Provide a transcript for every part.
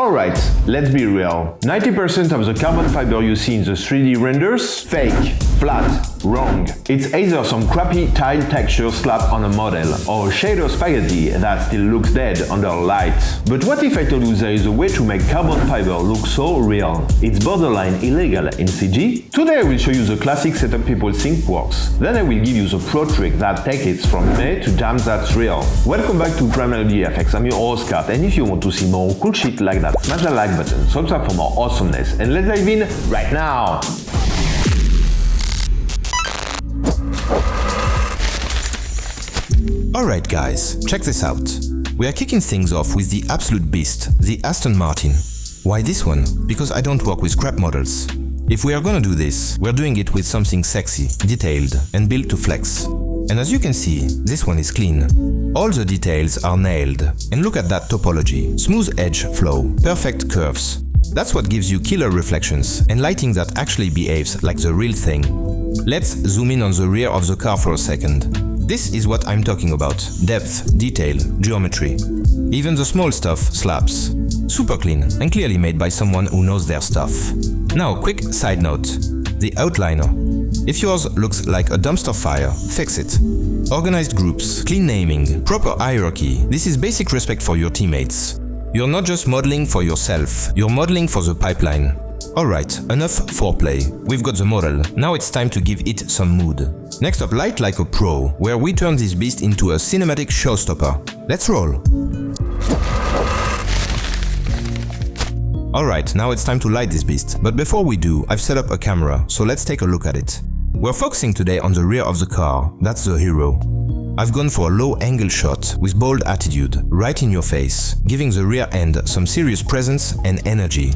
Alright, let's be real. 90% of the carbon fiber you see in the 3D renders, fake, flat, wrong. It's either some crappy tile texture slapped on a model, or a shader spaghetti that still looks dead under light. But what if I told you there is a way to make carbon fiber look so real? It's borderline illegal in CG? Today I will show you the classic setup people think works. Then I will give you the pro trick that takes it from me to damn that's real. Welcome back to Primal VFX, I'm your host Skart, and if you want to see more cool shit like that, smash the like button, subscribe for more awesomeness, and let's dive in right now! Alright guys, check this out. We are kicking things off with the absolute beast, the Aston Martin. Why this one? Because I don't work with scrap models. If we are gonna do this, we're doing it with something sexy, detailed, and built to flex. And as you can see, this one is clean. All the details are nailed. And look at that topology. Smooth edge flow, perfect curves. That's what gives you killer reflections and lighting that actually behaves like the real thing. Let's zoom in on the rear of the car for a second. This is what I'm talking about. Depth, detail, geometry. Even the small stuff slaps. Super clean and clearly made by someone who knows their stuff. Now, quick side note. The outliner. If yours looks like a dumpster fire, fix it. Organized groups, clean naming, proper hierarchy. This is basic respect for your teammates. You're not just modeling for yourself, you're modeling for the pipeline. Alright, enough foreplay. We've got the model. Now it's time to give it some mood. Next up, light like a pro, where we turn this beast into a cinematic showstopper. Let's roll! Alright, now it's time to light this beast. But before we do, I've set up a camera, so let's take a look at it. We're focusing today on the rear of the car. That's the hero. I've gone for a low angle shot with bold attitude, right in your face, giving the rear end some serious presence and energy.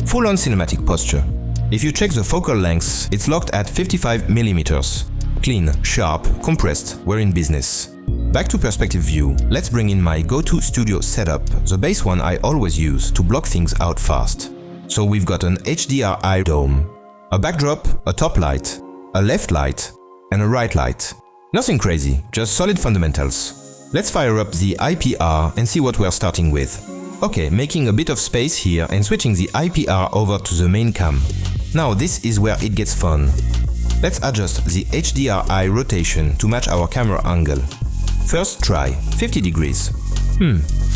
Full on cinematic posture. If you check the focal length, it's locked at 55mm. Clean, sharp, compressed, we're in business. Back to perspective view, let's bring in my go-to studio setup, the base one I always use to block things out fast. So we've got an HDRI dome, a backdrop, a top light, a left light, and a right light. Nothing crazy, just solid fundamentals. Let's fire up the IPR and see what we're starting with. Okay, making a bit of space here and switching the IPR over to the main cam. Now this is where it gets fun. Let's adjust the HDRI rotation to match our camera angle. First try, 50 degrees.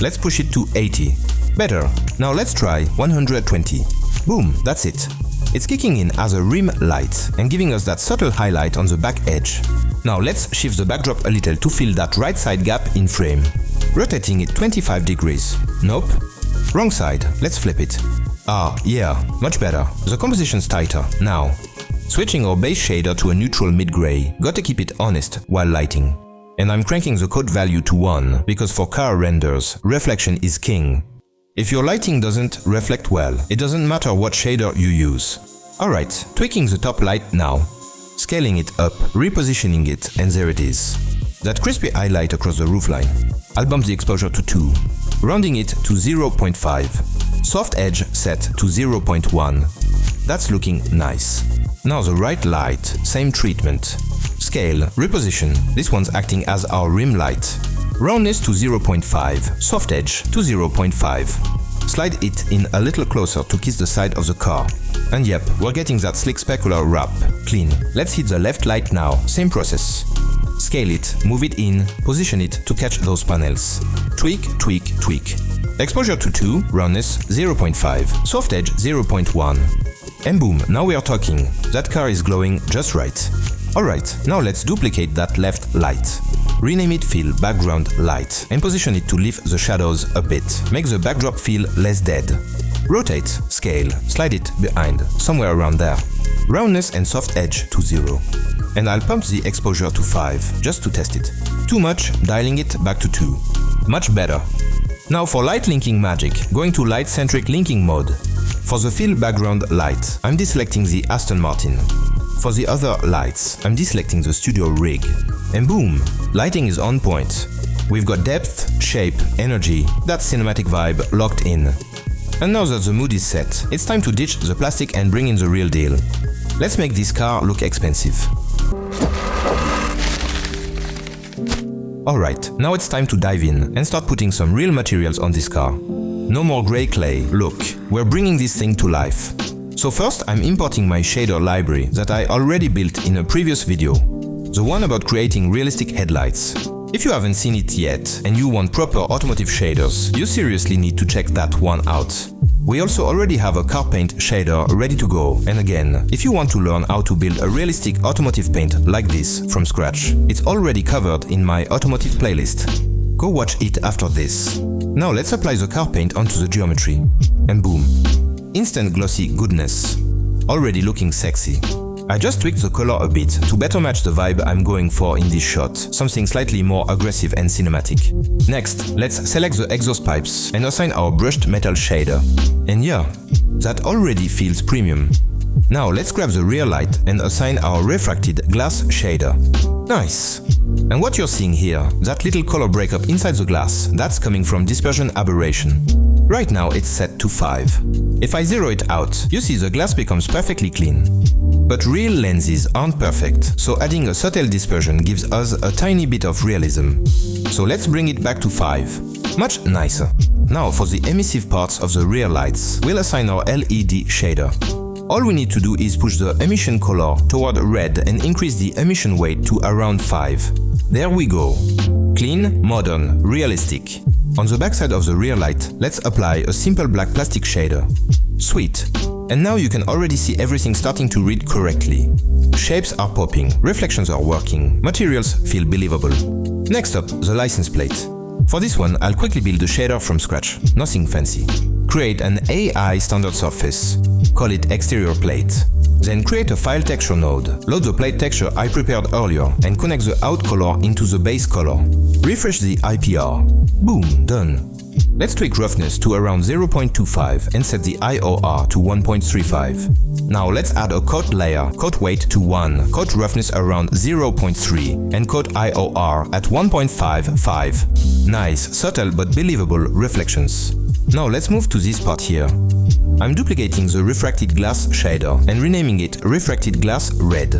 Let's push it to 80. Better. Now let's try 120. Boom, that's it. It's kicking in as a rim light and giving us that subtle highlight on the back edge. Now let's shift the backdrop a little to fill that right side gap in frame. Rotating it 25 degrees. Nope. Wrong side. Let's flip it. Ah, yeah, much better. The composition's tighter. Now, switching our base shader to a neutral mid-gray. Gotta keep it honest while lighting. And I'm cranking the code value to 1, because for car renders, reflection is king. If your lighting doesn't reflect well, it doesn't matter what shader you use. Alright, tweaking the top light now. Scaling it up, repositioning it, and there it is. That crispy highlight across the roofline. I'll bump the exposure to 2, rounding it to 0.5. Soft edge set to 0.1. That's looking nice. Now the right light, same treatment. Scale, reposition, this one's acting as our rim light. Roundness to 0.5, soft edge to 0.5. Slide it in a little closer to kiss the side of the car. And yep, we're getting that slick specular wrap. Clean. Let's hit the left light now, same process. Scale it, move it in, position it to catch those panels. Tweak, tweak, tweak. Exposure to 2, roundness 0.5, soft edge 0.1. And boom, now we are talking. That car is glowing just right. Alright, now let's duplicate that left light. Rename it Fill Background Light and position it to lift the shadows a bit. Make the backdrop feel less dead. Rotate, scale, slide it behind, somewhere around there. Roundness and soft edge to 0. And I'll pump the exposure to 5, just to test it. Too much, dialing it back to 2. Much better. Now for light linking magic, going to light-centric linking mode. For the fill background light, I'm deselecting the Aston Martin. For the other lights, I'm deselecting the studio rig. And boom, lighting is on point. We've got depth, shape, energy, that cinematic vibe locked in. And now that the mood is set, it's time to ditch the plastic and bring in the real deal. Let's make this car look expensive. Alright, now it's time to dive in and start putting some real materials on this car. No more gray clay. Look, we're bringing this thing to life. So first I'm importing my shader library that I already built in a previous video. The one about creating realistic headlights. If you haven't seen it yet and you want proper automotive shaders, you seriously need to check that one out. We also already have a car paint shader ready to go, and again, if you want to learn how to build a realistic automotive paint like this from scratch, it's already covered in my automotive playlist. Go watch it after this. Now let's apply the car paint onto the geometry. And boom. Instant glossy goodness. Already looking sexy. I just tweaked the color a bit to better match the vibe I'm going for in this shot, something slightly more aggressive and cinematic. Next, let's select the exhaust pipes and assign our brushed metal shader. And yeah, that already feels premium. Now let's grab the rear light and assign our refracted glass shader. Nice! And what you're seeing here, that little color breakup inside the glass, that's coming from dispersion aberration. Right now it's set to 5. If I zero it out, you see the glass becomes perfectly clean. But real lenses aren't perfect, so adding a subtle dispersion gives us a tiny bit of realism. So let's bring it back to 5. Much nicer. Now for the emissive parts of the rear lights, we'll assign our LED shader. All we need to do is push the emission color toward red and increase the emission weight to around 5. There we go. Clean, modern, realistic. On the backside of the rear light, let's apply a simple black plastic shader. Sweet. And now you can already see everything starting to read correctly. Shapes are popping, reflections are working, materials feel believable. Next up, the license plate. For this one, I'll quickly build a shader from scratch, nothing fancy. Create an AI standard surface, call it exterior plate. Then create a file texture node, load the plate texture I prepared earlier and connect the out color into the base color. Refresh the IPR. Boom, done. Let's tweak roughness to around 0.25 and set the IOR to 1.35. Now let's add a coat layer, coat weight to 1, coat roughness around 0.3 and coat IOR at 1.55. Nice, subtle but believable reflections. Now let's move to this part here. I'm duplicating the refracted glass shader and renaming it refracted glass red.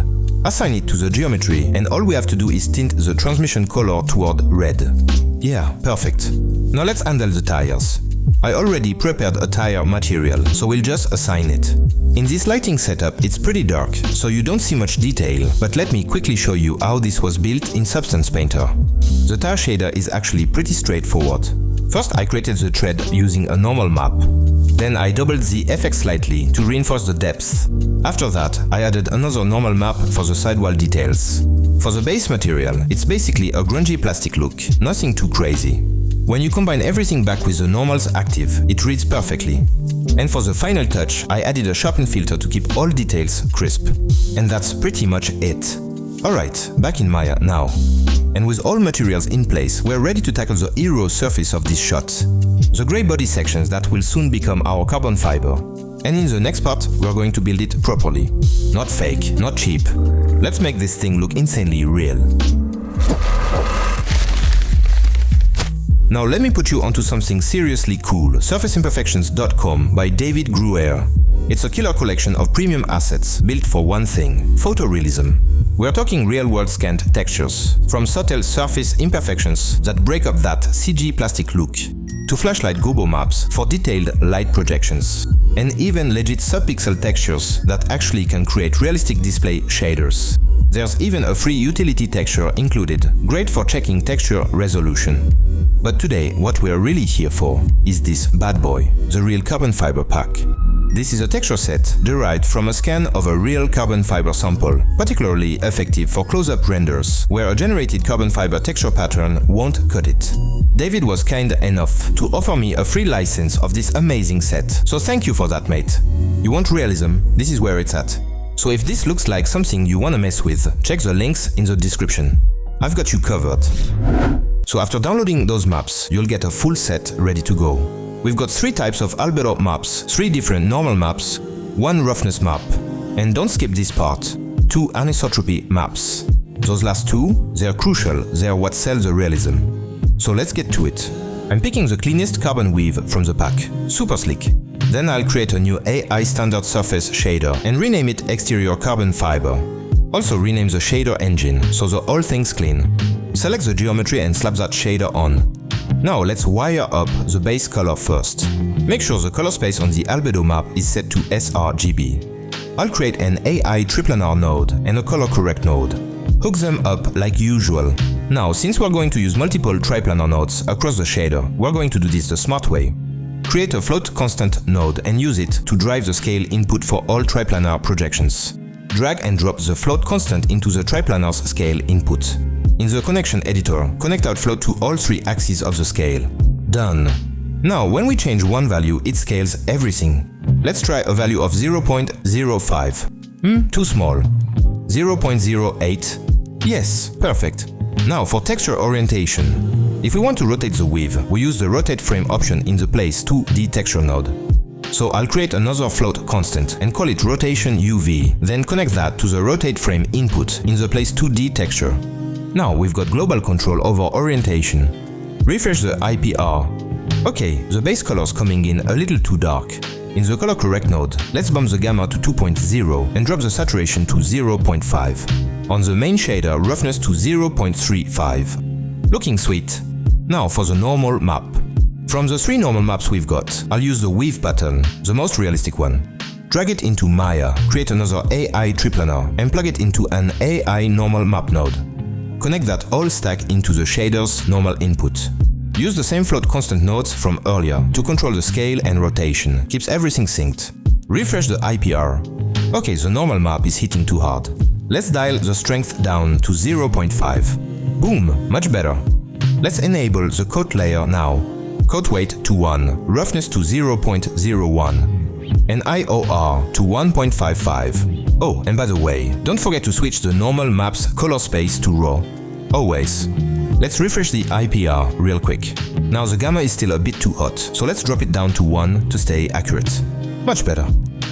Assign it to the geometry and all we have to do is tint the transmission color toward red. Yeah, perfect. Now let's handle the tires. I already prepared a tire material, so we'll just assign it. In this lighting setup, it's pretty dark, so you don't see much detail, but let me quickly show you how this was built in Substance Painter. The tire shader is actually pretty straightforward. First, I created the tread using a normal map. Then I doubled the FX slightly to reinforce the depth. After that, I added another normal map for the sidewall details. For the base material, it's basically a grungy plastic look, nothing too crazy. When you combine everything back with the normals active, it reads perfectly. And for the final touch, I added a sharpen filter to keep all details crisp. And that's pretty much it. Alright, back in Maya now. And with all materials in place, we're ready to tackle the hero surface of this shot. The grey body sections that will soon become our carbon fiber. And in the next part, we're going to build it properly. Not fake, not cheap. Let's make this thing look insanely real. Now let me put you onto something seriously cool, surfaceimperfections.com by David Gruwier. It's a killer collection of premium assets built for one thing, photorealism. We're talking real-world scanned textures, from subtle surface imperfections that break up that CG plastic look, to flashlight gobo maps for detailed light projections, and even legit subpixel textures that actually can create realistic display shaders. There's even a free utility texture included, great for checking texture resolution. But today, what we're really here for is this bad boy, the real carbon fiber pack. This is a texture set derived from a scan of a real carbon fiber sample, particularly effective for close-up renders, where a generated carbon fiber texture pattern won't cut it. David was kind enough to offer me a free license of this amazing set, so thank you for that, mate. You want realism? This is where it's at. So if this looks like something you wanna mess with, check the links in the description. I've got you covered. So after downloading those maps, you'll get a full set ready to go. We've got 3 types of albedo maps, 3 different normal maps, 1 roughness map, and don't skip this part, 2 anisotropy maps. Those last 2, they're crucial, they're what sells the realism. So let's get to it. I'm picking the cleanest carbon weave from the pack, super slick. Then I'll create a new AI standard surface shader and rename it exterior carbon fiber. Also rename the shader engine, so the whole thing's clean. Select the geometry and slap that shader on. Now let's wire up the base color first. Make sure the color space on the albedo map is set to sRGB. I'll create an AI triplanar node and a color correct node. Hook them up like usual. Now, since we're going to use multiple triplanar nodes across the shader, we're going to do this the smart way. Create a float constant node and use it to drive the scale input for all triplanar projections. Drag and drop the float constant into the triplanar's scale input. In the connection editor, connect out float to all three axes of the scale. Done. Now, when we change one value, it scales everything. Let's try a value of 0.05. Too small. 0.08. Yes, perfect. Now for texture orientation. If we want to rotate the weave, we use the rotate frame option in the place 2D texture node. So I'll create another float constant and call it rotation UV, then connect that to the rotate frame input in the place 2D texture. Now we've got global control over orientation. Refresh the IPR. Okay, the base color's coming in a little too dark. In the color correct node, let's bump the gamma to 2.0 and drop the saturation to 0.5. On the main shader, roughness to 0.35. Looking sweet. Now for the normal map. From the three normal maps we've got, I'll use the weave pattern, the most realistic one. Drag it into Maya, create another AI triplanar and plug it into an AI normal map node. Connect that whole stack into the shader's normal input. Use the same float constant nodes from earlier to control the scale and rotation, keeps everything synced. Refresh the IPR. Okay, the normal map is hitting too hard. Let's dial the strength down to 0.5. Boom, much better. Let's enable the coat layer now. Coat weight to 1, roughness to 0.01, and IOR to 1.55. Oh, and by the way, don't forget to switch the normal map's color space to raw. Always. Let's refresh the IPR real quick. Now the gamma is still a bit too hot, so let's drop it down to 1 to stay accurate. Much better.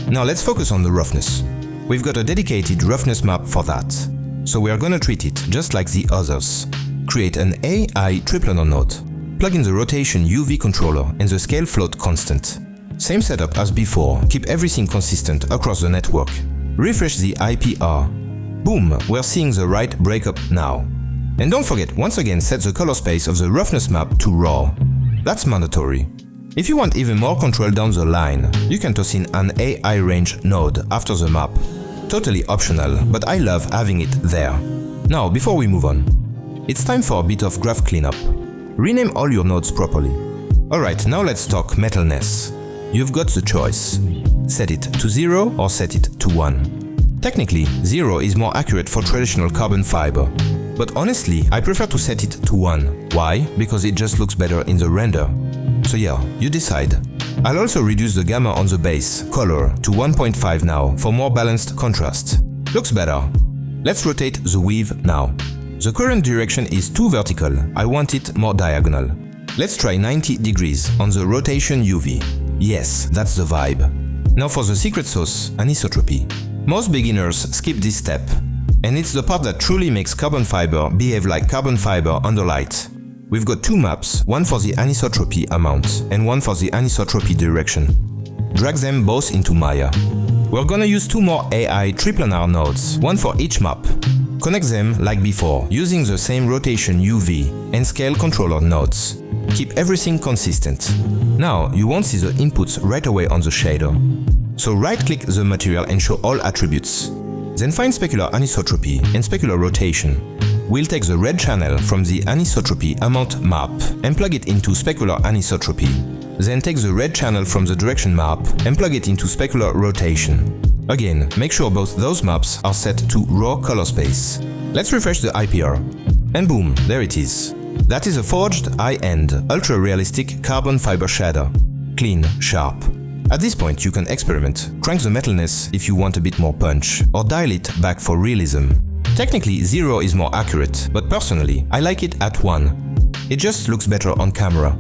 Now let's focus on the roughness. We've got a dedicated roughness map for that. So we are gonna treat it just like the others. Create an AI triplanar node. Plug in the rotation UV controller and the scale float constant. Same setup as before, keep everything consistent across the network. Refresh the IPR. Boom, we're seeing the right breakup now. And don't forget, once again, set the color space of the roughness map to raw. That's mandatory. If you want even more control down the line, you can toss in an AI range node after the map. Totally optional, but I love having it there. Now, before we move on, it's time for a bit of graph cleanup. Rename all your nodes properly. Alright, now let's talk metalness. You've got the choice. Set it to 0 or set it to 1. Technically, 0 is more accurate for traditional carbon fiber. But honestly, I prefer to set it to 1. Why? Because it just looks better in the render. So yeah, you decide. I'll also reduce the gamma on the base, color, to 1.5 now for more balanced contrast. Looks better. Let's rotate the weave now. The current direction is too vertical, I want it more diagonal. Let's try 90 degrees on the rotation UV. Yes, that's the vibe. Now for the secret sauce, anisotropy. Most beginners skip this step. And it's the part that truly makes carbon fiber behave like carbon fiber under light. We've got two maps, one for the anisotropy amount and one for the anisotropy direction. Drag them both into Maya. We're gonna use two more AI triplanar nodes, one for each map. Connect them like before, using the same rotation UV and scale controller nodes. Keep everything consistent. Now, you won't see the inputs right away on the shader. So right-click the material and show all attributes. Then find specular anisotropy and specular rotation. We'll take the red channel from the anisotropy amount map and plug it into specular anisotropy. Then take the red channel from the direction map and plug it into specular rotation. Again, make sure both those maps are set to raw color space. Let's refresh the IPR. And boom, there it is. That is a forged, high-end, ultra-realistic carbon fiber shader. Clean, sharp. At this point you can experiment. Crank the metalness if you want a bit more punch, or dial it back for realism. Technically 0 is more accurate, but personally I like it at 1. It just looks better on camera.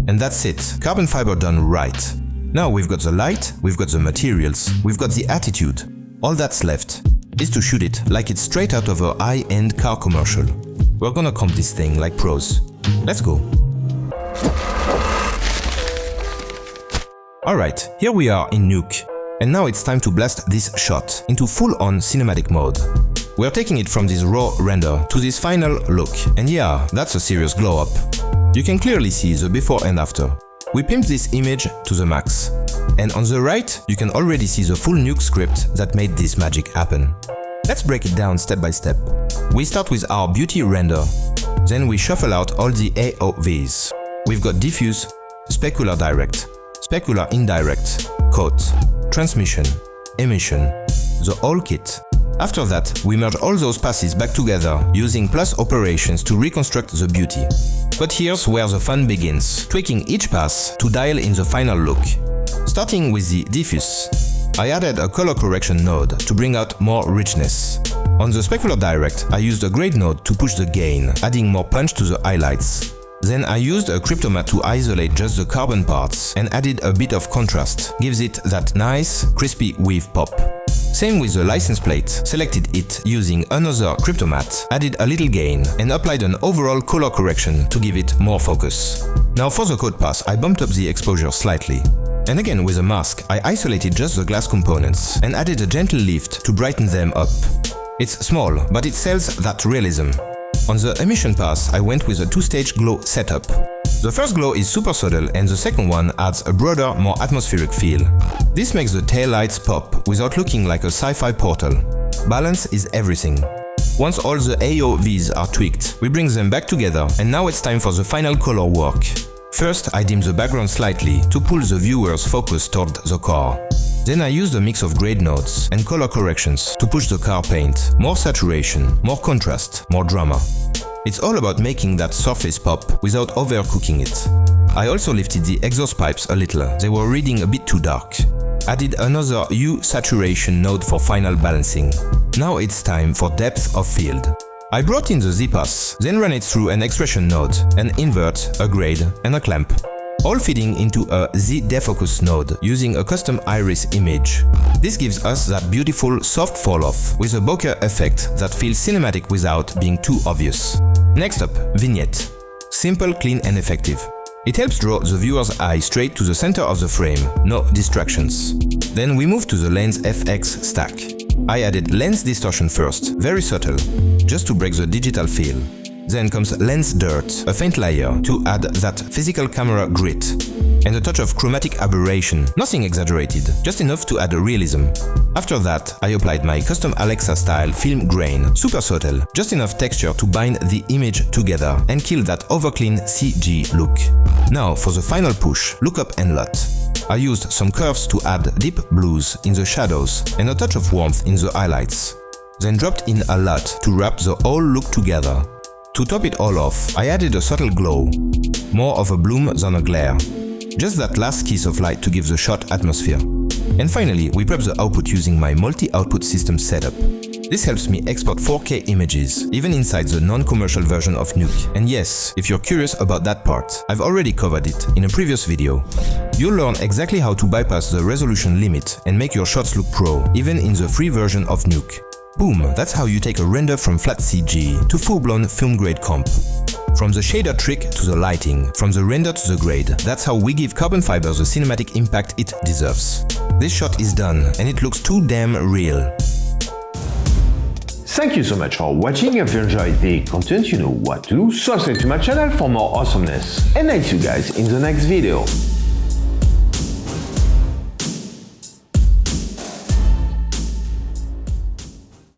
And that's it, carbon fiber done right. Now we've got the light, we've got the materials, we've got the attitude. All that's left is to shoot it like it's straight out of a high-end car commercial. We're gonna comp this thing like pros. Let's go. Alright, here we are in Nuke. And now it's time to blast this shot into full-on cinematic mode. We're taking it from this raw render to this final look, and yeah, that's a serious glow-up. you can clearly see the before and after. We pimped this image to the max. And on the right, you can already see the full Nuke script that made this magic happen. Let's break it down step by step. We start with our beauty render. Then we shuffle out all the AOVs. We've got diffuse, specular direct, specular indirect, coat, transmission, emission, the whole kit. After that, we merge all those passes back together using plus operations to reconstruct the beauty. But here's where the fun begins, tweaking each pass to dial in the final look. Starting with the diffuse, I added a color correction node to bring out more richness. On the specular direct, I used a grade node to push the gain, adding more punch to the highlights. Then I used a cryptomatte to isolate just the carbon parts and added a bit of contrast, gives it that nice, crispy weave pop. Same with the license plate, selected it using another cryptomatte, added a little gain and applied an overall color correction to give it more focus. Now for the coat pass, I bumped up the exposure slightly. And again with a mask, I isolated just the glass components and added a gentle lift to brighten them up. It's small, but it sells that realism. On the emission pass, I went with a two-stage glow setup. The first glow is super subtle and the second one adds a broader, more atmospheric feel. This makes the taillights pop without looking like a sci-fi portal. Balance is everything. Once all the AOVs are tweaked, we bring them back together and now it's time for the final color work. First, I dim the background slightly to pull the viewer's focus toward the car. Then I used a mix of grade nodes and color corrections to push the car paint. More saturation, more contrast, more drama. It's all about making that surface pop without overcooking it. I also lifted the exhaust pipes a little, they were reading a bit too dark. Added another hue saturation node for final balancing. Now it's time for depth of field. I brought in the Z-Pass, then ran it through an expression node, an invert, a grade and a clamp. All feeding into a Z-defocus node using a custom iris image. This gives us that beautiful soft fall-off with a bokeh effect that feels cinematic without being too obvious. Next up, vignette. Simple, clean and effective. It helps draw the viewer's eye straight to the center of the frame, no distractions. Then we move to the lens FX stack. I added lens distortion first, very subtle, just to break the digital feel. Then comes lens dirt, a faint layer to add that physical camera grit. And a touch of chromatic aberration, nothing exaggerated, just enough to add a realism. After that, I applied my custom Alexa style film grain, super subtle, just enough texture to bind the image together and kill that overclean CG look. Now for the final push, look up and LUT. I used some curves to add deep blues in the shadows and a touch of warmth in the highlights. Then dropped in a LUT to wrap the whole look together. To top it all off, I added a subtle glow, more of a bloom than a glare. Just that last kiss of light to give the shot atmosphere. And finally, we prep the output using my multi-output system setup. This helps me export 4K images, even inside the non-commercial version of Nuke. And yes, if you're curious about that part, I've already covered it in a previous video. You'll learn exactly how to bypass the resolution limit and make your shots look pro, even in the free version of Nuke. Boom, that's how you take a render from flat CG to full-blown film-grade comp. From the shader trick to the lighting, from the render to the grade, that's how we give carbon fiber the cinematic impact it deserves. This shot is done, and it looks too damn real. Thank you so much for watching. If you enjoyed the content, you know what to do. Subscribe to my channel for more awesomeness. And I'll see you guys in the next video.